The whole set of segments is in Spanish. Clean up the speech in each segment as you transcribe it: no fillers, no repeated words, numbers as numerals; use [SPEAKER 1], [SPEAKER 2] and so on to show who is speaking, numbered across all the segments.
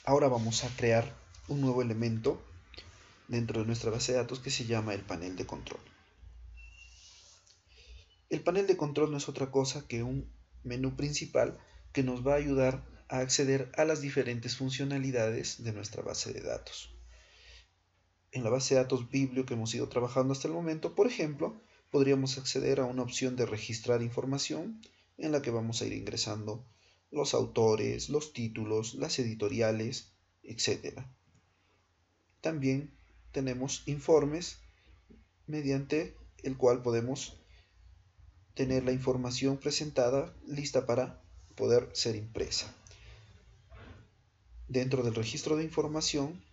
[SPEAKER 1] Ahora vamos a crear un nuevo elemento dentro de nuestra base de datos que se llama el panel de control. El panel de control no es otra cosa que un menú principal que nos va a ayudar a acceder a las diferentes funcionalidades de nuestra base de datos. En la base de datos Biblio que hemos ido trabajando hasta el momento, por ejemplo, podríamos acceder a una opción de registrar información en la que vamos a ir ingresando los autores, los títulos, las editoriales, etc. También tenemos informes mediante el cual podemos tener la información presentada lista para poder ser impresa. Dentro del registro de información,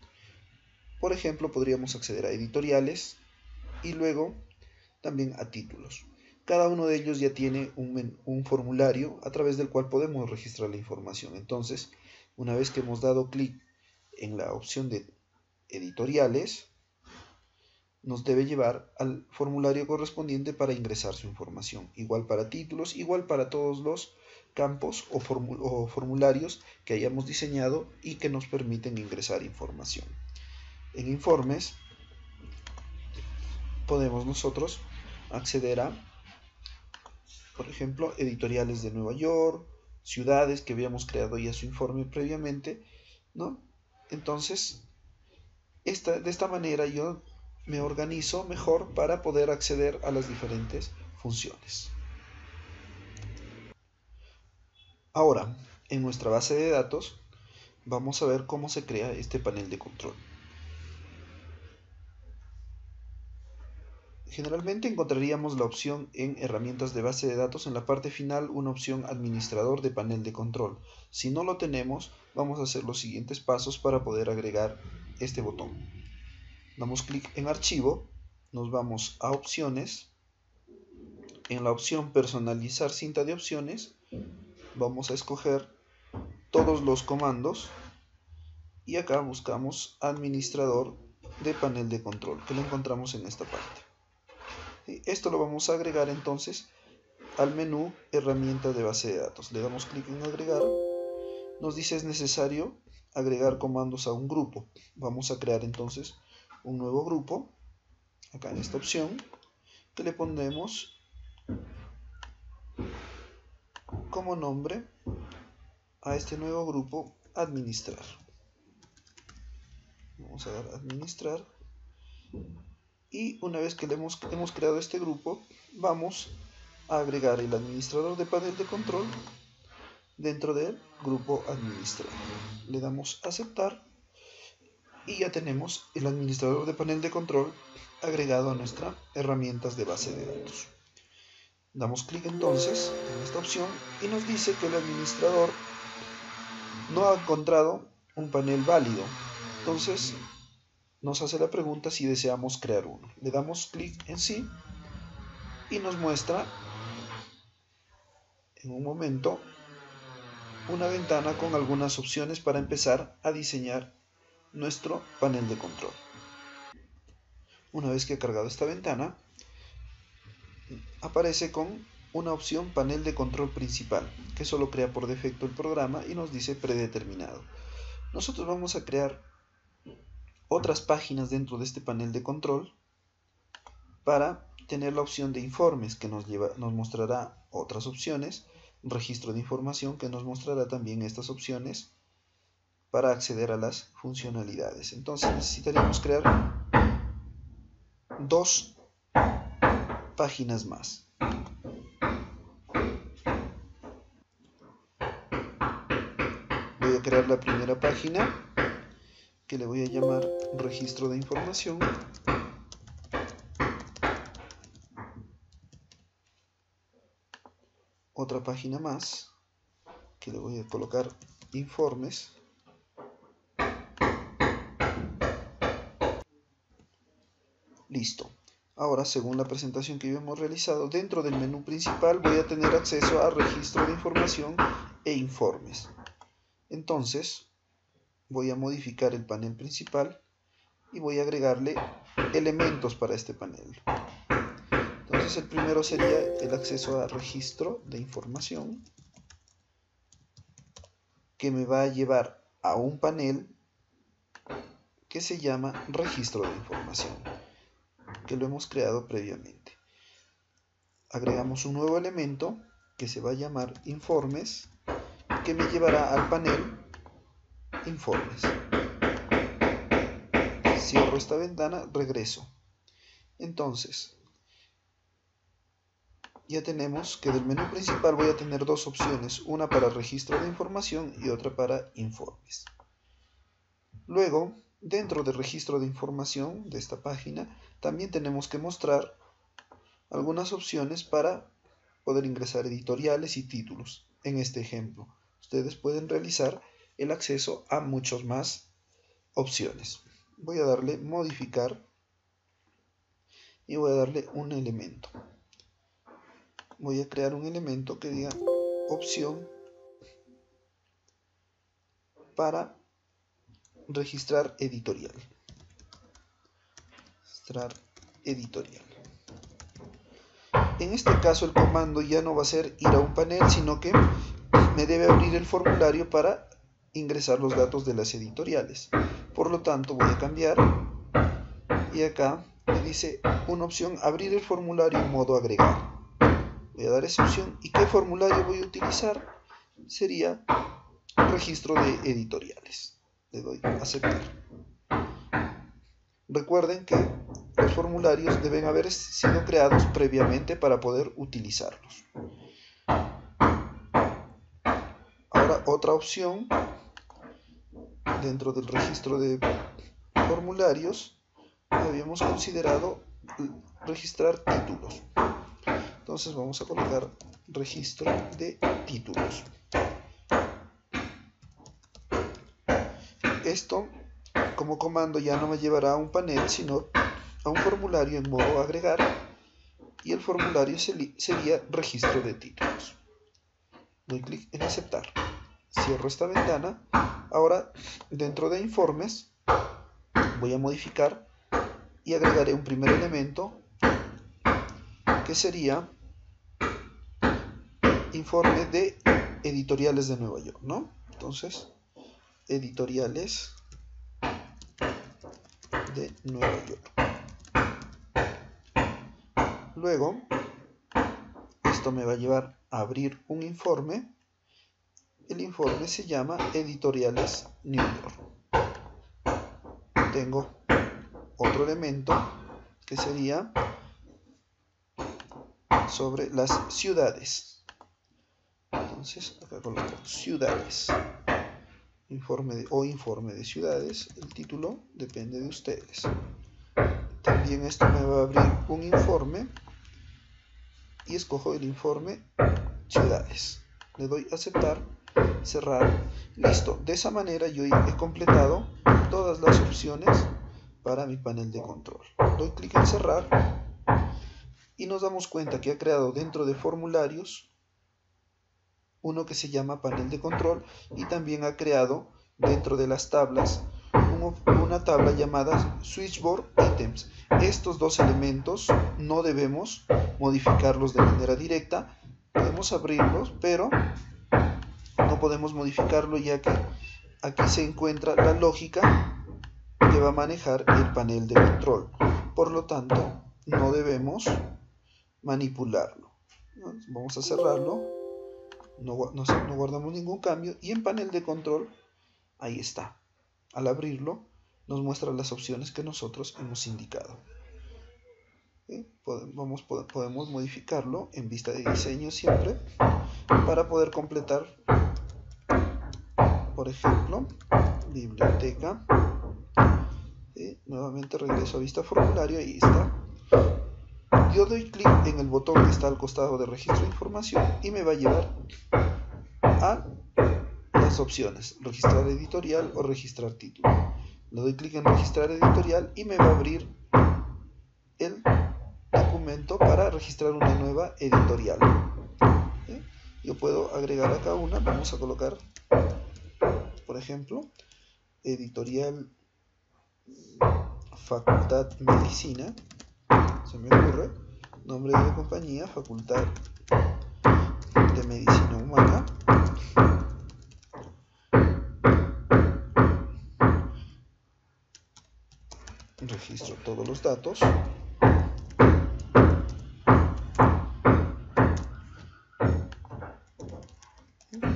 [SPEAKER 1] por ejemplo, podríamos acceder a editoriales y luego también a títulos. Cada uno de ellos ya tiene un formulario a través del cual podemos registrar la información. Entonces, una vez que hemos dado clic en la opción de editoriales, nos debe llevar al formulario correspondiente para ingresar su información. Igual para títulos, igual para todos los campos o formularios que hayamos diseñado y que nos permiten ingresar información. En informes podemos nosotros acceder a, por ejemplo, editoriales de Nueva York, ciudades que habíamos creado ya su informe previamente, ¿no? Entonces, de esta manera yo me organizo mejor para poder acceder a las diferentes funciones. Ahora, en nuestra base de datos, vamos a ver cómo se crea este panel de control. Generalmente encontraríamos la opción en herramientas de base de datos, en la parte final una opción administrador de panel de control. Si no lo tenemos, vamos a hacer los siguientes pasos para poder agregar este botón. Damos clic en archivo, nos vamos a opciones, en la opción personalizar cinta de opciones, vamos a escoger todos los comandos y acá buscamos administrador de panel de control, que lo encontramos en esta parte. Esto lo vamos a agregar entonces al menú herramienta de base de datos. Le damos clic en agregar. Nos dice es necesario agregar comandos a un grupo. Vamos a crear entonces un nuevo grupo, acá en esta opción, que le pondremos como nombre a este nuevo grupo administrar. Vamos a dar administrar. Y una vez que hemos creado este grupo, vamos a agregar el administrador de panel de control dentro del grupo administrador. Le damos a aceptar y ya tenemos el administrador de panel de control agregado a nuestras herramientas de base de datos. Damos clic entonces en esta opción y nos dice que el administrador no ha encontrado un panel válido. Entonces nos hace la pregunta si deseamos crear uno. Le damos clic en sí y nos muestra en un momento una ventana con algunas opciones para empezar a diseñar nuestro panel de control. Una vez que ha cargado esta ventana, aparece con una opción panel de control principal, que solo crea por defecto el programa y nos dice predeterminado. Nosotros vamos a crear otras páginas dentro de este panel de control para tener la opción de informes que nos mostrará otras opciones, registro de información que nos mostrará también estas opciones para acceder a las funcionalidades. Entonces necesitaríamos crear dos páginas más. Voy a crear la primera página que le voy a llamar registro de información. Otra página más que le voy a colocar informes. Listo. Ahora, según la presentación que hemos realizado, dentro del menú principal voy a tener acceso a registro de información e informes. Entonces, voy a modificar el panel principal y voy a agregarle elementos para este panel. Entonces, el primero sería el acceso a registro de información, que me va a llevar a un panel que se llama registro de información, que lo hemos creado previamente. Agregamos un nuevo elemento que se va a llamar informes, que me llevará al panel informes. Cierro esta ventana, regreso. Entonces, ya tenemos que del menú principal voy a tener dos opciones, una para registro de información y otra para informes. Luego, dentro del registro de información de esta página, también tenemos que mostrar algunas opciones para poder ingresar editoriales y títulos. En este ejemplo, ustedes pueden realizar el acceso a muchas más opciones. Voy a darle modificar y voy a darle un elemento. Voy a crear un elemento que diga opción para registrar editorial. Registrar editorial. En este caso el comando ya no va a ser ir a un panel, sino que me debe abrir el formulario para ingresar los datos de las editoriales. Por lo tanto voy a cambiar y acá me dice una opción abrir el formulario en modo agregar. Voy a dar esa opción. ¿Y qué formulario voy a utilizar? Sería registro de editoriales. Le doy a aceptar. Recuerden que los formularios deben haber sido creados previamente para poder utilizarlos. Ahora otra opción dentro del registro de formularios habíamos considerado registrar títulos. Entonces vamos a colocar registro de títulos. Esto como comando ya no me llevará a un panel, sino a un formulario en modo agregar, y el formulario sería registro de títulos. Doy clic en aceptar. Cierro esta ventana. Ahora dentro de informes voy a modificar y agregaré un primer elemento que sería informe de editoriales de Nueva York, ¿no? Entonces, editoriales de Nueva York. Luego, esto me va a llevar a abrir un informe. El informe se llama Editoriales New York. Tengo otro elemento que sería sobre las ciudades. Entonces, acá coloco ciudades. Informe de ciudades. El título depende de ustedes. También esto me va a abrir un informe y escojo el informe ciudades. Le doy a aceptar, cerrar, listo. De esa manera yo he completado todas las opciones para mi panel de control. Doy clic en cerrar y nos damos cuenta que ha creado dentro de formularios uno que se llama panel de control, y también ha creado dentro de las tablas una tabla llamada switchboard items. Estos dos elementos no debemos modificarlos de manera directa. Podemos abrirlos, pero no podemos modificarlo, ya que aquí se encuentra la lógica que va a manejar el panel de control. Por lo tanto, no debemos manipularlo. Vamos a cerrarlo. No guardamos ningún cambio, y en panel de control, ahí está. Al abrirlo, nos muestra las opciones que nosotros hemos indicado. Podemos modificarlo en vista de diseño siempre, para poder completar, por ejemplo, biblioteca. Nuevamente regreso a vista formulario, ahí está. Yo doy clic en el botón que está al costado de registro de información y me va a llevar a las opciones, registrar editorial o registrar título. Le doy clic en registrar editorial y me va a abrir el documento para registrar una nueva editorial. Yo puedo agregar acá una. Vamos a colocar, por ejemplo, editorial Facultad Medicina. Se me ocurre, nombre de la compañía, Facultad de Medicina Humana. registro todos los datos.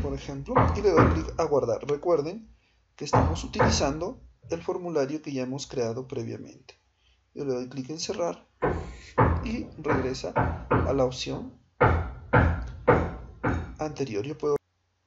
[SPEAKER 1] Por ejemplo, y le doy clic a guardar. Recuerden que estamos utilizando el formulario que ya hemos creado previamente. Yo le doy clic en cerrar y regresa a la opción anterior. Yo puedo